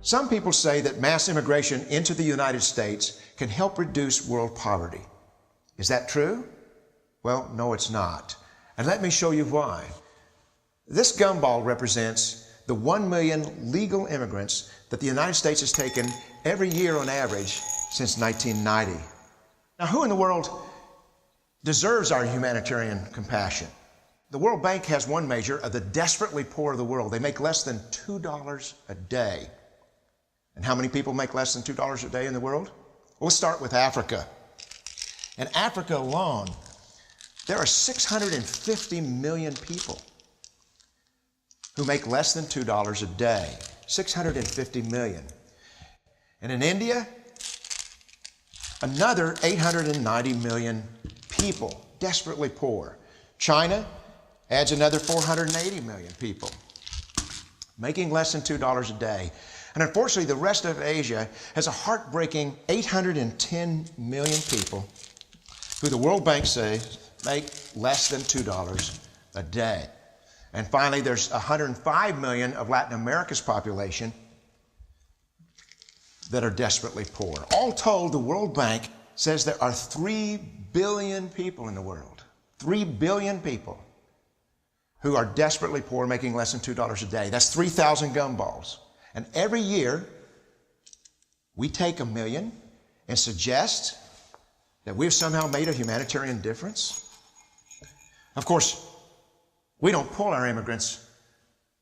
Some people say that mass immigration into the United States can help reduce world poverty. Is that true? Well, no, it's not. And let me show you why. This gumball represents the 1 million legal immigrants that the United States has taken every year on average since 1990. Now, who in the world deserves our humanitarian compassion? The World Bank has one measure of the desperately poor of the world. They make less than $2 a day. And how many people make less than $2 a day in the world? Well, let's start with Africa. In Africa alone, there are 650 million people who make less than $2 a day. 650 million. And in India, another 890 million people, desperately poor. China adds another 480 million people, making less than $2 a day. And unfortunately, the rest of Asia has a heartbreaking 810 million people who the World Bank says make less than $2 a day. And finally, there's 105 million of Latin America's population that are desperately poor. All told, the World Bank says there are 3 billion people in the world, 3 billion people who are desperately poor, making less than $2 a day. That's 3,000 gumballs. And every year, we take 1 million and suggest that we've somehow made a humanitarian difference. Of course, we don't pull our immigrants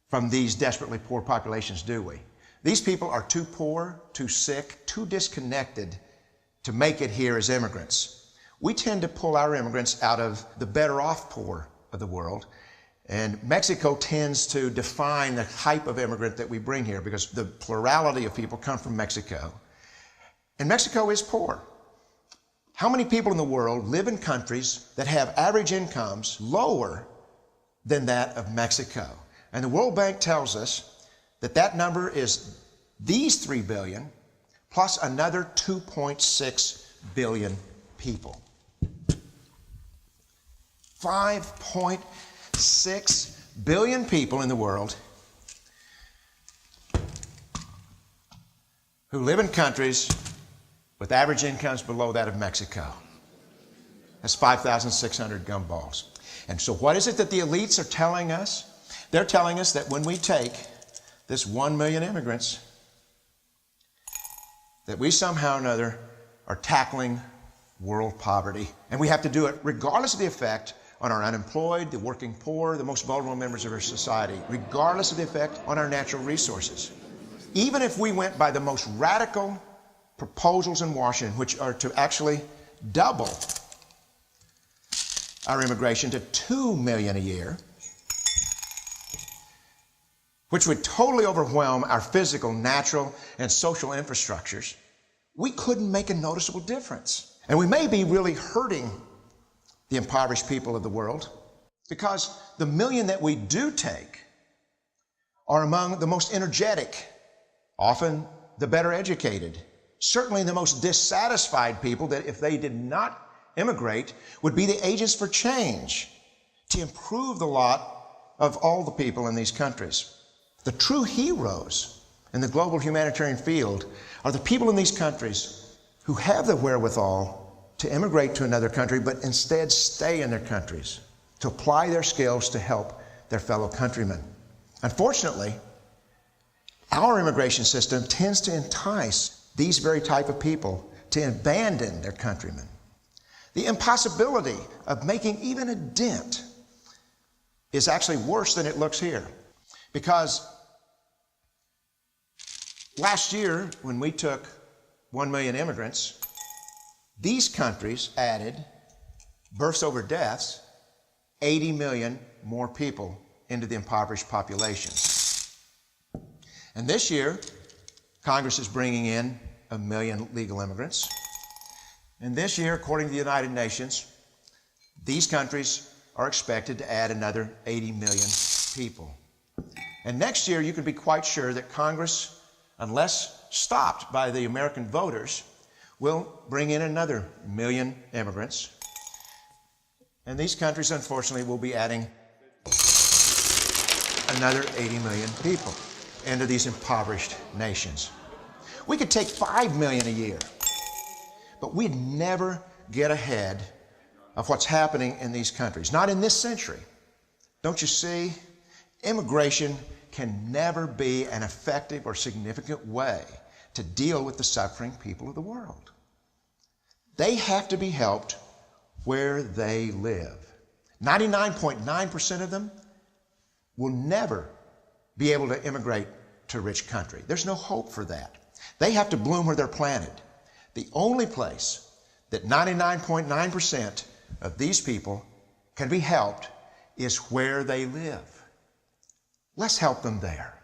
from these desperately poor populations, do we? These people are too poor, too sick, too disconnected to make it here as immigrants. We tend to pull our immigrants out of the better off poor of the world. And Mexico tends to define the type of immigrant that we bring here because the plurality of people come from Mexico. And Mexico is poor. How many people in the world live in countries that have average incomes lower than that of Mexico? And the World Bank tells us that that number is these 3 billion plus another 2.6 billion people. 5.6 billion people in the world who live in countries with average incomes below that of Mexico. That's 5,600 gumballs. And so what is it that the elites are telling us? They're telling us that when we take this 1 million immigrants, that we somehow or another are tackling world poverty. And we have to do it regardless of the effect on our unemployed, the working poor, the most vulnerable members of our society, regardless of the effect on our natural resources. Even if we went by the most radical proposals in Washington, which are to actually double our immigration to 2 million a year, which would totally overwhelm our physical, natural, and social infrastructures, we couldn't make a noticeable difference. And we may be really hurting the impoverished people of the world because the million that we do take are among the most energetic, often the better educated, certainly the most dissatisfied people that if they did not immigrate would be the agents for change to improve the lot of all the people in these countries. The true heroes in the global humanitarian field are the people in these countries who have the wherewithal to immigrate to another country, but instead stay in their countries, to apply their skills to help their fellow countrymen. Unfortunately, our immigration system tends to entice these very type of people to abandon their countrymen. The impossibility of making even a dent is actually worse than it looks here. Because last year, when we took 1 million immigrants, these countries added, births over deaths, 80 million more people into the impoverished populations. And this year, Congress is bringing in 1 million legal immigrants. And this year, according to the United Nations, these countries are expected to add another 80 million people. And next year, you can be quite sure that Congress, unless stopped by the American voters, will bring in another 1 million immigrants. And these countries, unfortunately, will be adding another 80 million people. into these impoverished nations. We could take 5 million a year, but we'd never get ahead of what's happening in these countries. Not in this century. Don't you see? Immigration can never be an effective or significant way to deal with the suffering people of the world. They have to be helped where they live. 99.9% of them will never be able to immigrate to a rich country. There's no hope for that. They have to bloom where they're planted. The only place that 99.9% of these people can be helped is where they live. Let's help them there.